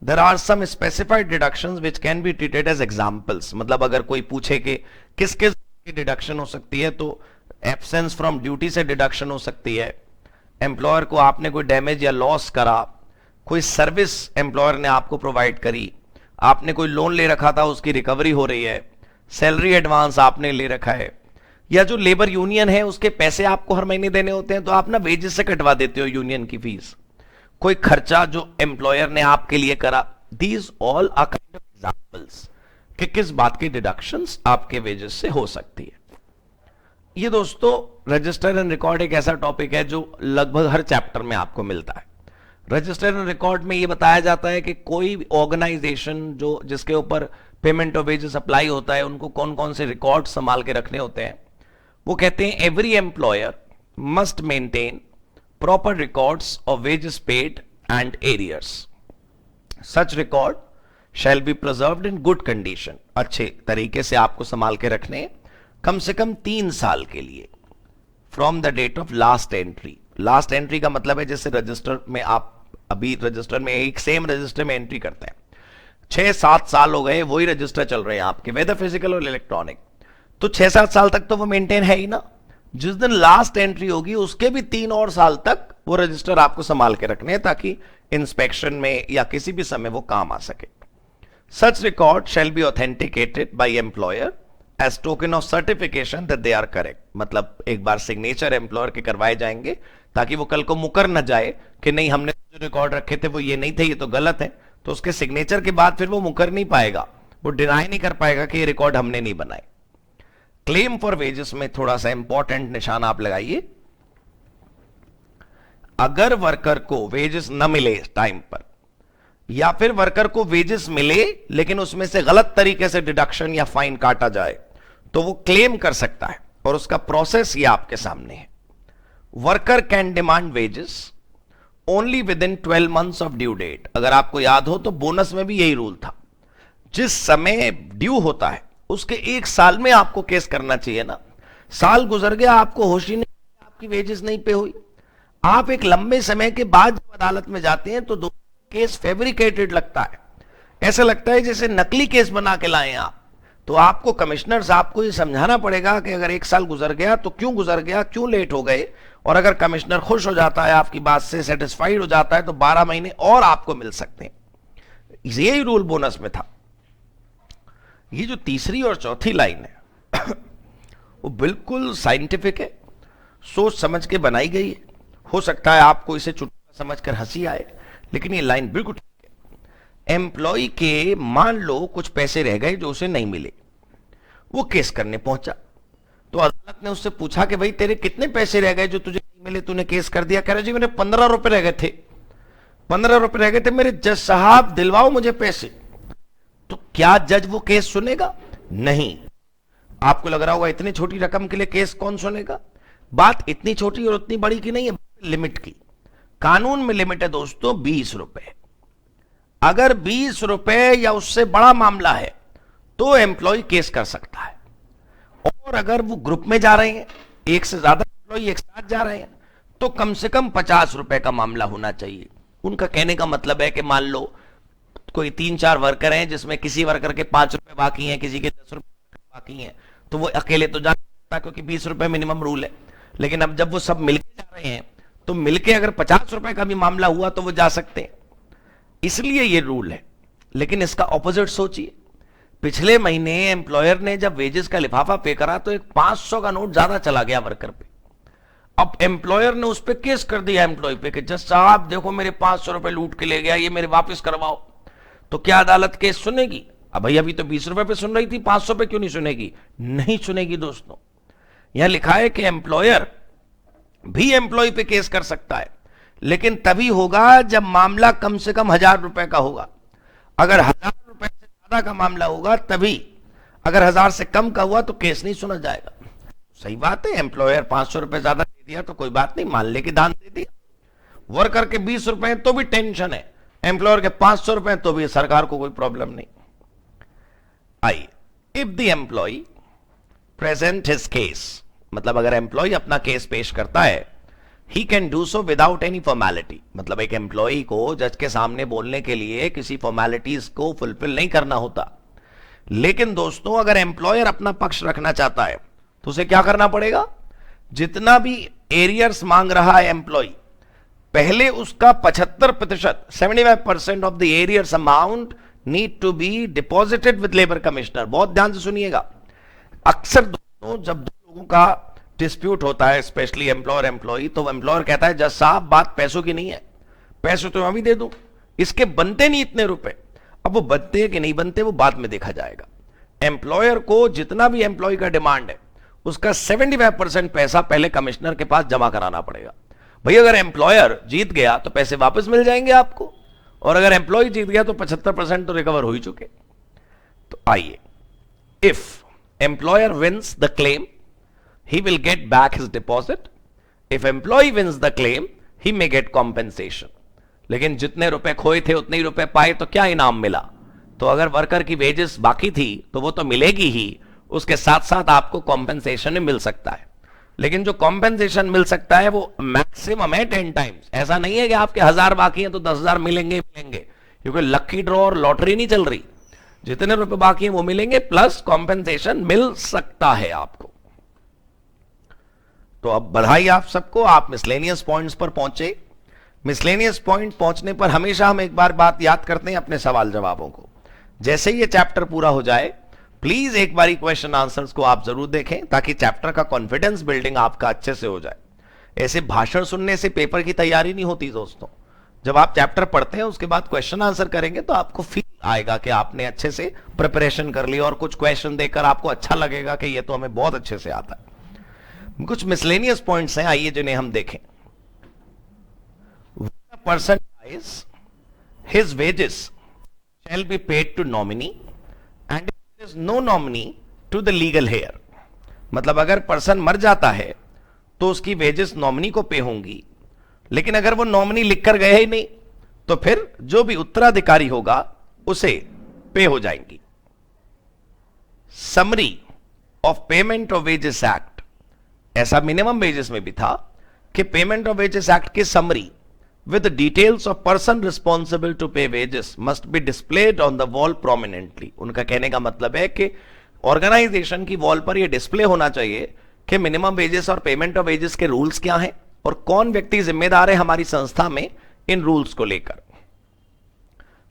There are some specified deductions which can be treated as examples. मतलब अगर कोई पूछे कि किस किस की डिडक्शन हो सकती है, तो एब्सेंस फ्रॉम ड्यूटी से डिडक्शन हो सकती है, एम्प्लॉयर को आपने कोई डैमेज या लॉस करा, कोई सर्विस एम्प्लॉयर ने आपको प्रोवाइड करी, आपने कोई लोन ले रखा था उसकी रिकवरी हो रही है, सैलरी एडवांस आपने ले रखा है, या जो लेबर यूनियन है उसके पैसे आपको हर महीने देने होते हैं तो आप ना वेजेस से कटवा देते हो यूनियन की फीस, कोई खर्चा जो एम्प्लॉयर ने आपके लिए करा। These all are kind of examples कि किस बात की डिडक्शंस आपके वेजेस से हो सकती है। ये दोस्तों रजिस्टर एंड रिकॉर्ड एक ऐसा टॉपिक है जो लगभग हर चैप्टर में आपको मिलता है। रजिस्टर एंड रिकॉर्ड में ये बताया जाता है कि कोई ऑर्गेनाइजेशन जो जिसके ऊपर पेमेंट ऑफ वेजेस अप्लाई होता है उनको कौन कौन से रिकॉर्ड संभाल के रखने होते हैं। वो कहते हैं every employer must maintain proper records of wages paid and arrears. Such record shall B preserved in good condition. अच्छे तरीके से आपको संभाल के रखने कम से कम 3 साल के लिए from the date of last entry. Last entry का मतलब है जैसे रजिस्टर में आप अभी रजिस्टर में एक सेम रजिस्टर में एंट्री करते हैं, 6-7 साल हो गए वही रजिस्टर चल रहे हैं आपके, वेदर फिजिकल और इलेक्ट्रॉनिक, तो 6-7 साल तक तो वो मेंटेन है ही ना। जिस दिन लास्ट एंट्री होगी उसके भी 3 और साल तक वो रजिस्टर आपको संभाल के रखने हैं ताकि इंस्पेक्शन में या किसी भी समय वो काम आ सके। Such record shall be authenticated by employer as token of certification that they are correct. मतलब एक बार सिग्नेचर एम्प्लॉयर के करवाए जाएंगे ताकि वो कल को मुकर न जाए कि नहीं हमने जो रिकॉर्ड रखे थे वो ये नहीं थे, ये तो गलत है, तो उसके सिग्नेचर के बाद फिर वो मुकर नहीं पाएगा, वो डिनाई नहीं कर पाएगा कि ये रिकॉर्ड हमने नहीं बनाए। क्लेम फॉर वेजेस में थोड़ा सा इंपॉर्टेंट निशान आप लगाइए। अगर वर्कर को वेजेस न मिले टाइम पर, या फिर वर्कर को वेजेस मिले लेकिन उसमें से गलत तरीके से डिडक्शन या फाइन काटा जाए, तो वो क्लेम कर सकता है और उसका प्रोसेस ये आपके सामने है। Worker can demand wages only within 12 months of due date. अगर आपको याद हो तो बोनस में भी यही रूल था, जिस समय ड्यू होता है उसके 1 साल में आपको केस करना चाहिए ना। साल गुजर गया, आपको होश ही नहीं, आपकी वेजेस नहीं पे हुई, आप एक लंबे समय के बाद जब अदालत में जाते हैं तो दो केस फैब्रिकेटेड लगता है, ऐसा लगता है जैसे नकली केस बना के लाए आप। तो आपको कमिश्नर साहब को ये समझाना पड़ेगा कि अगर 1 साल गुजर गया तो क्यों गुजर गया, क्यों लेट हो गए, और अगर कमिश्नर खुश हो जाता है आपकी बात से, सेटिस्फाइड हो जाता है, तो 12 महीने और आपको मिल सकते हैं। यही रूल बोनस में था। ये जो तीसरी और चौथी लाइन है वो बिल्कुल साइंटिफिक है, सोच समझ के बनाई गई है। हो सकता है आपको इसे चुटकुला समझकर हंसी आए, लेकिन ये लाइन बिल्कुल ठीक है। एम्प्लॉय के मान लो कुछ पैसे रह गए जो उसे नहीं मिले, वो केस करने पहुंचा, तो अदालत ने उससे पूछा कि भाई तेरे कितने पैसे रह गए जो तुझे नहीं मिले, तूने केस कर दिया। कह रहा जी मेरे 15 रुपए रह गए थे, 15 रुपए रह गए थे, मेरे जज साहब दिलवाओ मुझे पैसे। तो क्या जज वो केस सुनेगा? नहीं। आपको लग रहा होगा इतनी छोटी रकम के लिए केस कौन सुनेगा। बात इतनी छोटी और उतनी बड़ी की नहीं है, लिमिट की। कानून में लिमिट है दोस्तों 20 रुपए। अगर 20 रुपए या उससे बड़ा मामला है तो एम्प्लॉय केस कर सकता है। और अगर वो ग्रुप में जा रहे हैं, एक से ज्यादा एम्प्लॉय एक साथ जा रहे हैं, तो कम से कम 50 रुपए का मामला होना चाहिए। उनका कहने का मतलब है कि मान लो कोई 3-4 वर्कर हैं जिसमें किसी वर्कर के 5 रुपए बाकी हैं, किसी के 10 रुपए बाकी हैं, तो वो अकेले तो जा सकता क्योंकि 20 रुपए मिनिमम रूल है। लेकिन अब जब वो सब मिलके जा रहे हैं तो मिलके अगर 50 रुपए का भी मामला हुआ तो वो जा सकते हैं। इसलिए ये रूल है। लेकिन इसका ऑपोजिट सोचिए, पिछले महीने एम्प्लॉयर ने जब वेजेस का लिफाफा पे करा तो एक 500 का नोट ज्यादा चला गया वर्कर पे। अब एम्प्लॉयर ने उस पर केस कर दिया एम्प्लॉय पे कि जज साहब देखो मेरे 500 रुपए लूट के ले गया, ये मेरे वापस करवाओ। तो क्या अदालत केस सुनेगी? अब भाई अभी तो 20 रुपए पे सुन रही थी, 500 पे क्यों नहीं सुनेगी? नहीं सुनेगी दोस्तों। यहां लिखा है कि एम्प्लॉयर भी एम्प्लॉय पे केस कर सकता है, लेकिन तभी होगा जब मामला कम से कम 1000 रुपए का होगा। अगर 1000 रुपए से ज्यादा का मामला होगा तभी, अगर 1000 से कम का हुआ तो केस नहीं सुना जाएगा। सही बात है, एम्प्लॉयर 500 रुपए ज्यादा दे दिया तो कोई बात नहीं, मान ले कि दान दे दिया। वर्कर के 20 रुपए तो भी टेंशन है, एम्प्लॉयर के 500 रुपए तो भी सरकार को कोई प्रॉब्लम नहीं। आइए, if the employ present his case, मतलब अगर एम्प्लॉय अपना केस पेश करता है, he can do so without any formality, मतलब एक एम्प्लॉय को जज के सामने बोलने के लिए किसी फॉर्मेलिटीज को फुलफिल नहीं करना होता। लेकिन दोस्तों अगर एम्प्लॉयर अपना पक्ष रखना चाहता है तो उसे क्या करना पड़ेगा? जितना भी एरियर्स मांग रहा है एम्प्लॉय, पहले उसका 75%, 75% of the arrears amount need to be deposited with labour commissioner. बहुत ध्यान से सुनिएगा। अक्सर दोस्तों जब दो लोगों का डिस्प्यूट होता है, स्पेशली एम्प्लॉयर एम्प्लॉय, तो एम्प्लॉयर कहता है जज साहब बात पैसों की नहीं है, पैसे तो मैं भी दे दूं, इसके बनते नहीं इतने रुपए। अब वो बनते कि नहीं बनते वो बाद में देखा जाएगा। एम्प्लॉयर को जितना भी एम्प्लॉय का डिमांड है उसका 75% पैसा पहले कमिश्नर के पास जमा कराना पड़ेगा। भाई अगर एम्प्लॉयर जीत गया तो पैसे वापस मिल जाएंगे आपको, और अगर एम्प्लॉय जीत गया तो 75% तो रिकवर हो ही चुके। तो आइए, if employer wins the claim he will get back his deposit. If employee wins the claim, he may get compensation. लेकिन जितने रुपए खोए थे उतने ही रुपए पाए तो क्या इनाम मिला? तो अगर वर्कर की वेजेस बाकी थी तो वो तो मिलेगी ही, उसके साथ साथ आपको कॉम्पेंसेशन भी मिल सकता है। लेकिन जो कॉम्पेंसेशन मिल सकता है वो मैक्सिमम है 10 टाइम्स। ऐसा नहीं है कि आपके 1000 बाकी हैं तो 10,000 मिलेंगे, क्योंकि लकी ड्रॉ और लॉटरी नहीं चल रही। जितने रुपए बाकी हैं वो मिलेंगे, प्लस कॉम्पेंसेशन मिल सकता है आपको। तो अब बधाई आप सबको, आप मिसलेनियस पॉइंट्स पर पहुंचे। मिसलेनियस पॉइंट पहुंचने पर हमेशा हम एक बार बात याद करते हैं अपने सवाल जवाबों को। जैसे ये चैप्टर पूरा हो जाए प्लीज एक बारी क्वेश्चन आंसर्स को आप जरूर देखें, ताकि चैप्टर का कॉन्फिडेंस बिल्डिंग आपका अच्छे से हो जाए। ऐसे भाषण सुनने से पेपर की तैयारी नहीं होती दोस्तों। जब आप चैप्टर पढ़ते हैं उसके बाद क्वेश्चन आंसर करेंगे तो आपको फील आएगा कि आपने अच्छे से प्रिपरेशन कर ली, और कुछ क्वेश्चन देखकर आपको अच्छा लगेगा कि ये तो हमें बहुत अच्छे से आता है। कुछ मिसलेनियस पॉइंट्स हैं, आइए जिन्हें हम देखें। Person dies, his wages shall be paid to nominee and there is no nominee to the legal heir. मतलब अगर पर्सन मर जाता है तो उसकी वेजेस नॉमिनी को पे होंगी, लेकिन अगर वो नॉमिनी लिखकर गए ही नहीं तो फिर जो भी उत्तराधिकारी होगा उसे पे हो जाएंगी। Summary of payment of wages act, ऐसा मिनिमम वेजेस में भी था कि पेमेंट ऑफ वेजेस एक्ट की summary with details of person responsible to pay wages must be displayed on the wall prominently. उनका कहने का मतलब है कि ऑर्गेनाइजेशन की वॉल पर यह डिस्प्ले होना चाहिए कि मिनिमम वेजेस और पेमेंट ऑफ वेजेस के रूल्स क्या हैं और कौन व्यक्ति जिम्मेदार है हमारी संस्था में इन रूल्स को लेकर।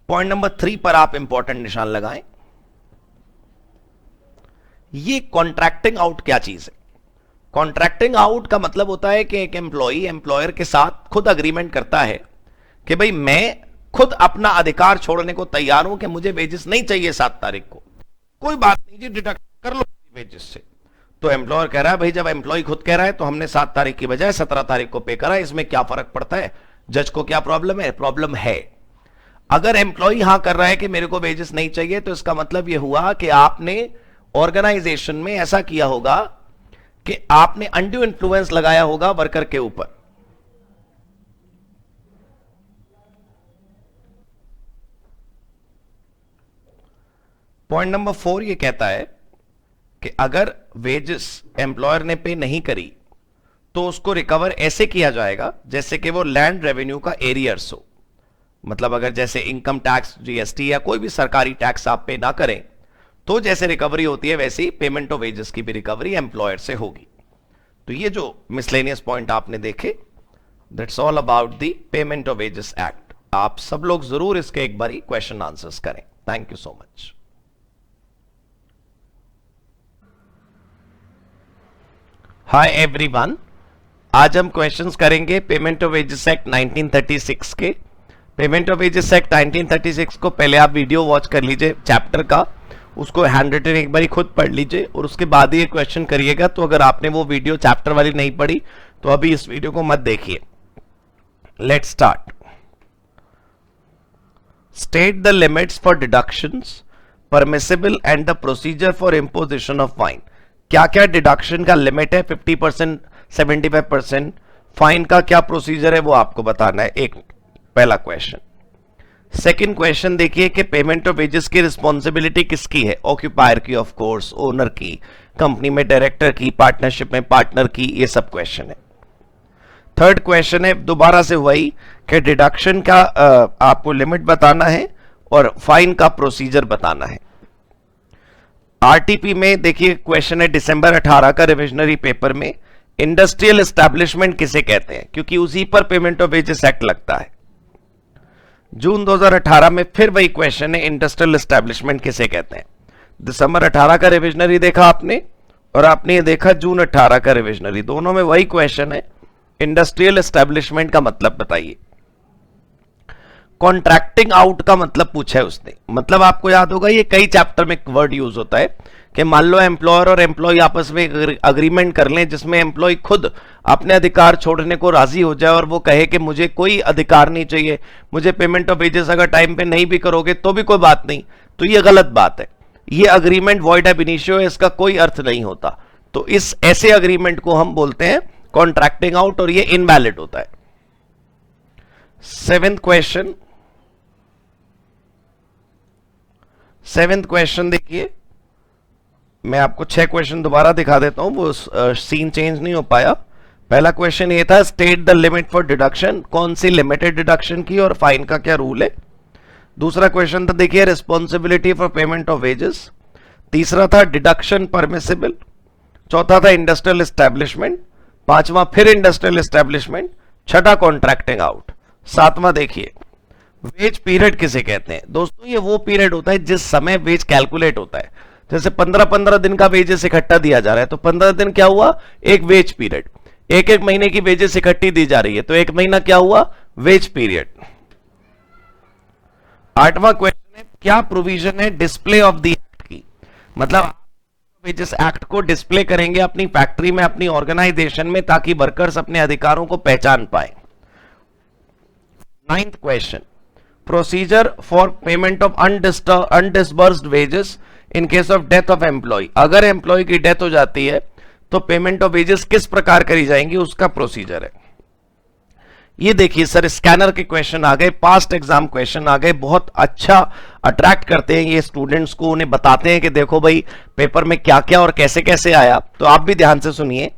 पॉइंट नंबर 3 पर आप इंपॉर्टेंट निशान लगाएं। ये कॉन्ट्रैक्टिंग आउट क्या चीज है? कॉन्ट्रैक्टिंग आउट का मतलब होता है कि एक एम्प्लॉई एम्प्लॉयर के साथ खुद अग्रीमेंट करता है कि भाई मैं खुद अपना अधिकार छोड़ने को तैयार हूं कि मुझे वेजेस नहीं चाहिए 7 तारीख को, कोई बात नहीं जी, डिडक्ट कर लो वेजेस से। तो एम्प्लॉयर कह रहा है भाई जब एम्प्लॉय खुद कह रहा है तो हमने 7 तारीख की बजाय 17 तारीख को पे करा, इसमें क्या फर्क पड़ता है? जज को क्या प्रॉब्लम है? प्रॉब्लम है। अगर एम्प्लॉय हां कर रहा है कि मेरे को वेजेस नहीं चाहिए, तो इसका मतलब यह हुआ कि आपने ऑर्गेनाइजेशन में ऐसा किया होगा कि आपने अनड्यू इन्फ्लुएंस लगाया होगा वर्कर के ऊपर। पॉइंट नंबर 4 यह कहता है कि अगर वेजेस एम्प्लॉयर ने पे नहीं करी तो उसको रिकवर ऐसे किया जाएगा जैसे कि वो लैंड रेवेन्यू का एरियर्स हो। मतलब अगर जैसे इनकम टैक्स, जीएसटी या कोई भी सरकारी टैक्स आप पे ना करें तो जैसे रिकवरी होती है वैसे ही पेमेंट ऑफ वेजेस की भी रिकवरी एम्प्लॉयर से होगी। तो ये जो मिसलेनियस पॉइंट आपने देखे, that's all about the payment of wages act. आप सब लोग जरूर इसके एक बारी क्वेश्चन आंसर्स करें। Thank you so much. Hi everyone, आज हम क्वेश्चंस करेंगे पेमेंट ऑफ वेजेस एक्ट 1936 के। पेमेंट ऑफ वेजेस एक्ट 1936 को पहले आप वीडियो वॉच कर लीजिए चैप्टर का, उसको हैंड रिटन एक बार खुद पढ़ लीजिए और उसके बाद ही ये क्वेश्चन करिएगा। तो अगर आपने वो वीडियो चैप्टर वाली नहीं पढ़ी तो अभी इस वीडियो को मत देखिए। Let's start. State the limits for deductions permissible and the procedure for imposition of fine. क्या क्या डिडक्शन का लिमिट है, 50%, 75%, फाइन का क्या प्रोसीजर है वो आपको बताना है। एक पहला क्वेश्चन। सेकंड क्वेश्चन देखिए कि पेमेंट ऑफ वेजेस की रिस्पॉन्सिबिलिटी किसकी है, ऑक्यूपायर की, ऑफ कोर्स, ओनर की, कंपनी में डायरेक्टर की, पार्टनरशिप में पार्टनर की, ये सब क्वेश्चन है। थर्ड क्वेश्चन है दोबारा से वही कि डिडक्शन का आपको लिमिट बताना है और फाइन का प्रोसीजर बताना है। आरटीपी में देखिए क्वेश्चन है दिसंबर 18 का रिविजनरी पेपर में, इंडस्ट्रियल एस्टैब्लिशमेंट किसे कहते हैं, क्योंकि उसी पर पेमेंट ऑफ वेजेस एक्ट लगता है। जून 2018 में फिर वही क्वेश्चन है, इंडस्ट्रियल एस्टैब्लिशमेंट किसे कहते हैं। दिसंबर 18 का रिविजनरी देखा आपने और आपने ये देखा जून 18 का रिविजनरी, दोनों में वही क्वेश्चन है, इंडस्ट्रियल एस्टैब्लिशमेंट का मतलब बताइए। कॉन्ट्रैक्टिंग आउट का मतलब पूछा है उसने, मतलब आपको याद होगा ये कई चैप्टर में वर्ड यूज होता है कि मान लो एम्प्लॉयर और एम्प्लॉय आपस में अग्रीमेंट कर लें जिसमें एम्प्लॉय खुद अपने अधिकार छोड़ने को राजी हो जाए और वो कहे कि मुझे कोई अधिकार नहीं चाहिए, मुझे पेमेंट ऑफ वेजेस अगर टाइम पे नहीं भी करोगे तो भी कोई बात नहीं, तो ये गलत बात है। ये अग्रीमेंट वॉइड एब इनिशियो है, इसका कोई अर्थ नहीं होता। तो इस ऐसे अग्रीमेंट को हम बोलते हैं कॉन्ट्रैक्टिंग आउट और ये इनवैलिड होता है। सेवेंथ क्वेश्चन देखिए, मैं आपको 6 क्वेश्चन दोबारा दिखा देता हूं, वो सीन चेंज नहीं हो पाया। पहला क्वेश्चन ये था state the limit for deduction, कौन सी लिमिटेड डिडक्शन की और फाइन का क्या रूल है। दूसरा क्वेश्चन था देखिए responsibility for payment of wages. तीसरा था डिडक्शन परमिसिबल। चौथा था इंडस्ट्रियल एस्टैब्लिशमेंट। पांचवा फिर इंडस्ट्रियल एस्टैब्लिशमेंट। छठा कॉन्ट्रैक्टिंग आउट। सातवां देखिए वेज पीरियड किसे कहते हैं। दोस्तों ये वो पीरियड होता है जिस समय वेज कैलकुलेट होता है। जैसे 15-15 दिन का वेजेस इकट्ठा दिया जा रहा है तो 15 दिन क्या हुआ, एक वेज पीरियड। एक एक महीने की वेजेस इकट्ठी दी जा रही है तो एक महीना क्या हुआ, वेज पीरियड। आठवां क्वेश्चन है क्या प्रोविजन है डिस्प्ले ऑफ द एक्ट की, मतलब वेजेस एक्ट को डिस्प्ले करेंगे अपनी फैक्ट्री में, अपनी ऑर्गेनाइजेशन में, ताकि वर्कर्स अपने अधिकारों को पहचान पाए। 9th question procedure for payment of undisbursed wages in case of death of employee. अगर एम्प्लॉय की डेथ हो जाती है तो पेमेंट ऑफ वेजेस किस प्रकार करी जाएंगी, उसका प्रोसीजर है। ये देखिए सर स्कैनर के क्वेश्चन आ गए, पास्ट एग्जाम क्वेश्चन आ गए, बहुत अच्छा अट्रैक्ट करते हैं ये स्टूडेंट्स को, उन्हें बताते हैं कि देखो भाई पेपर में क्या क्या और कैसे कैसे आया। तो आप भी ध्यान से सुनिए।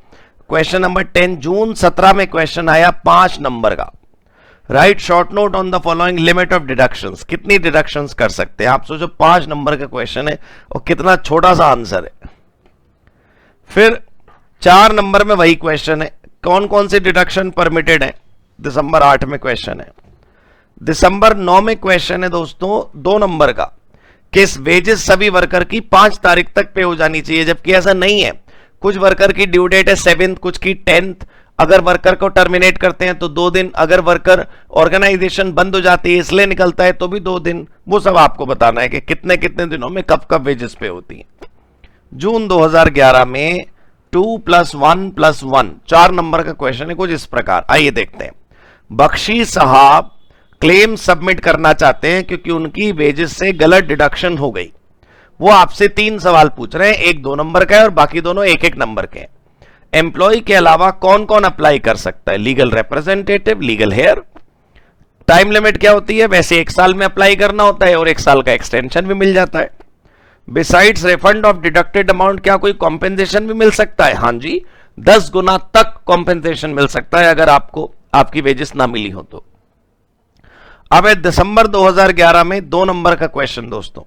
क्वेश्चन नंबर 10 जून 17 में क्वेश्चन आया 5 नंबर का। Right short note on the following limit of deductions. कितनी डिडक्शंस कर सकते हैं आप सोचो, 5 नंबर का क्वेश्चन है और कितना छोटा सा आंसर है। फिर 4 नंबर में वही क्वेश्चन है, कौन कौन से डिडक्शन परमिटेड है। दिसंबर 8 में क्वेश्चन है। दिसंबर 9 में क्वेश्चन है दोस्तों 2 नंबर का, किस वेजेस सभी वर्कर की 5 तारीख तक पे हो जानी चाहिए, जबकि ऐसा नहीं है। कुछ वर्कर की ड्यू डेट है 7th, कुछ की 10th। अगर वर्कर को टर्मिनेट करते हैं तो 2 दिन, अगर वर्कर ऑर्गेनाइजेशन बंद हो जाती है इसलिए निकलता है तो भी 2 दिन। वो सब आपको बताना है कि कितने कितने दिनों में कब कब वेजेस पे होती है। जून 2011 में 2+1+1 4 नंबर का क्वेश्चन है कुछ इस प्रकार, आइए देखते हैं। बख्शी साहब क्लेम सबमिट करना चाहते हैं क्योंकि उनकी वेजेस से गलत डिडक्शन हो गई। वो आपसे 3 सवाल पूछ रहे हैं, एक 2 नंबर का है और बाकी दोनों 1-1 नंबर के हैं। एम्प्लॉय के अलावा कौन कौन अप्लाई कर सकता है, legal representative, legal heir. Time limit क्या होती है, वैसे 1 साल में अप्लाई करना होता है और 1 साल का एक्सटेंशन भी मिल जाता है। Besides refund of deducted amount क्या कोई कॉम्पेंसेशन भी मिल सकता है, हाँ जी, 10 गुना तक कॉम्पेंसेशन मिल सकता है अगर आपको आपकी वेजेस ना मिली हो तो। अब है दिसंबर 2011 में 2 नंबर का क्वेश्चन दोस्तों।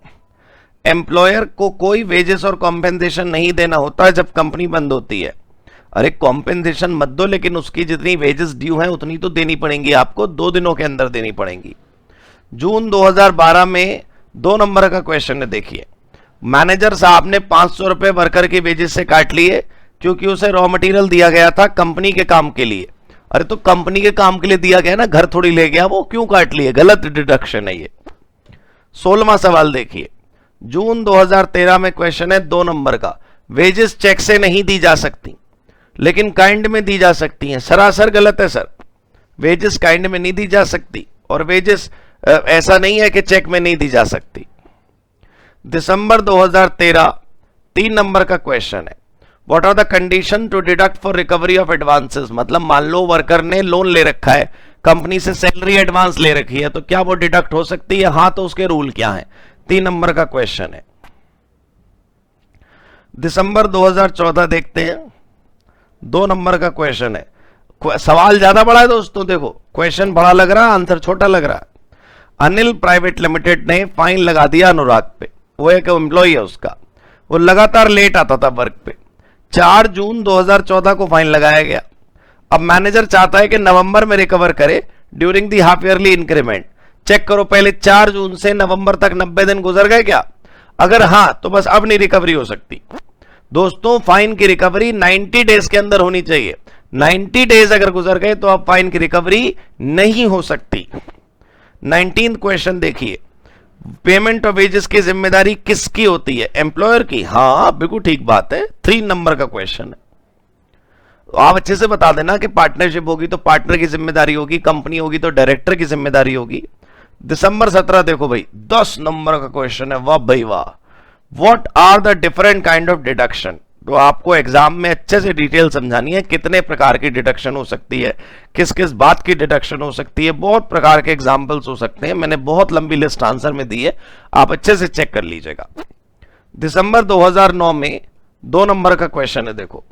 एम्प्लॉयर को कोई वेजेस और कॉम्पेंसेशन नहीं देना होता जब कंपनी बंद होती है। अरे कॉम्पेंसेशन मत दो, लेकिन उसकी जितनी वेजेस ड्यू हैं उतनी तो देनी पड़ेंगी आपको, 2 दिनों के अंदर देनी पड़ेंगी। जून 2012 में 2 नंबर का क्वेश्चन है, देखिए मैनेजर साहब ने 500 रुपए वर्कर के वेजेस से काट लिए क्योंकि उसे रॉ मटेरियल दिया गया था कंपनी के काम के लिए। अरे तो कंपनी के काम के लिए दिया गया ना, घर थोड़ी ले गया, वो क्यों काट लिए? गलत डिडक्शन है ये। 16वां सवाल देखिए, जून 2013 में क्वेश्चन है 2 नंबर का, वेजेस चेक से नहीं दी जा सकती लेकिन काइंड में दी जा सकती हैं। सरासर गलत है सर, वेजेस काइंड में नहीं दी जा सकती और वेजेस ऐसा नहीं है कि चेक में नहीं दी जा सकती। दिसंबर 2013 3 नंबर का क्वेश्चन है, what are the condition to deduct for recovery of advances. मतलब मान लो वर्कर ने लोन ले रखा है, कंपनी से सैलरी एडवांस ले रखी है, तो क्या वो डिडक्ट हो सकती है? हाँ, तो उसके रूल क्या है? 3 नंबर का क्वेश्चन है। दिसंबर 2014 देखते हैं, 2 नंबर का क्वेश्चन है। सवाल ज्यादा बड़ा है दोस्तों, देखो क्वेश्चन बड़ा लग रहा है, आंसर छोटा लग रहा है। अनिल प्राइवेट लिमिटेड ने फाइन लगा दिया अनुराग पे, वो एक एम्प्लॉय है उसका, वो लगातार लेट आता था वर्क पे। 4 जून 2014 को फाइन लगाया गया। अब मैनेजर चाहता है कि नवंबर में रिकवर करे during the half yearly increment. Check करो पहले, 4 जून से नवंबर तक 90 दिन गुजर गए क्या? अगर हां तो बस अब नहीं रिकवरी हो सकती। दोस्तों फाइन की रिकवरी 90 डेज के अंदर होनी चाहिए। 90 डेज अगर गुजर गए तो अब फाइन की रिकवरी नहीं हो सकती। 19th क्वेश्चन देखिए, पेमेंट ऑफ वेजेस की जिम्मेदारी किसकी होती है? एम्प्लॉयर की। हाँ बिल्कुल ठीक बात है, 3 नंबर का क्वेश्चन है। तो आप अच्छे से बता देना कि पार्टनरशिप होगी तो पार्टनर की जिम्मेदारी होगी, कंपनी होगी तो डायरेक्टर की जिम्मेदारी होगी। दिसंबर 17 देखो भाई, 10 नंबर का क्वेश्चन है, वाह भाई वाह। What are the different kind of deduction. तो आपको एग्जाम में अच्छे से डिटेल समझानी है, कितने प्रकार की डिडक्शन हो सकती है, किस किस बात की डिडक्शन हो सकती है, बहुत प्रकार के एग्जाम्पल्स हो सकते हैं। मैंने बहुत लंबी लिस्ट आंसर में दी है, आप अच्छे से चेक कर लीजिएगा। दिसंबर 2009 में 2 नंबर का क्वेश्चन है, देखो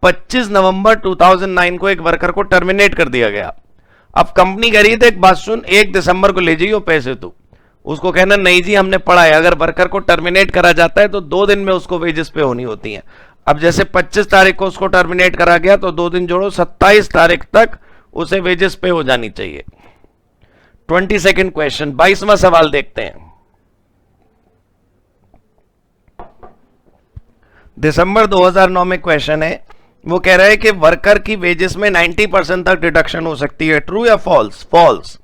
25 नवंबर 2009 को एक वर्कर को टर्मिनेट कर दिया गया। अब कंपनी कह रही है, एक बात सुन, 1 दिसंबर को ले जाइयो पैसे तू। उसको कहना नहीं जी हमने पढ़ा है, अगर वर्कर को टर्मिनेट करा जाता है तो 2 दिन में उसको वेजेस पे होनी होती हैं। अब जैसे 25 तारीख को उसको टर्मिनेट करा गया तो 2 दिन जोड़ो, 27 तारीख तक उसे वेजेस पे हो जानी चाहिए। 22nd क्वेश्चन, 22वां सवाल देखते हैं। दिसंबर 2009 में क्वेश्चन है, वो कह रहा है कि वर्कर की वेजेस में 90% तक डिडक्शन हो सकती है। ट्रू या फॉल्स? फॉल्स।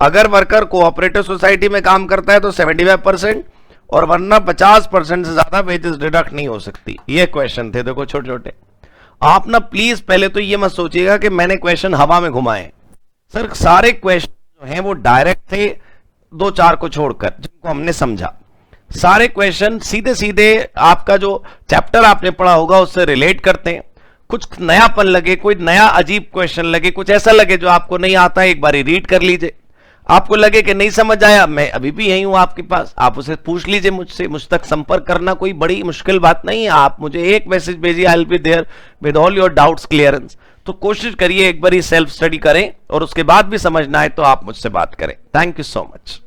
अगर वर्कर कोऑपरेटिव सोसाइटी में काम करता है तो 75% और वरना 50% से ज्यादा वेजेस डिडक्ट नहीं हो सकती। ये क्वेश्चन थे, देखो छोटे छोटे। आप ना प्लीज पहले तो ये मत सोचिएगा कि मैंने क्वेश्चन हवा में घुमाए। सर सारे क्वेश्चन जो हैं वो डायरेक्ट थे, 2-4 को छोड़कर जिनको हमने समझा। सारे क्वेश्चन सीधे सीधे आपका जो चैप्टर आपने पढ़ा होगा उससे रिलेट करते हैं। कुछ नयापन लगे, कोई नया अजीब क्वेश्चन लगे, कुछ ऐसा लगे जो आपको नहीं आता है, एक बार रीड कर लीजिए। आपको लगे कि नहीं समझ आया, मैं अभी भी यही हूं आपके पास, आप उसे पूछ लीजिए मुझसे। मुझ तक संपर्क करना कोई बड़ी मुश्किल बात नहीं है। आप मुझे एक मैसेज भेजिए, I will be there with all your doubts clearance. तो कोशिश करिए एक बार ही सेल्फ स्टडी करें और उसके बाद भी समझना है तो आप मुझसे बात करें। Thank you so much.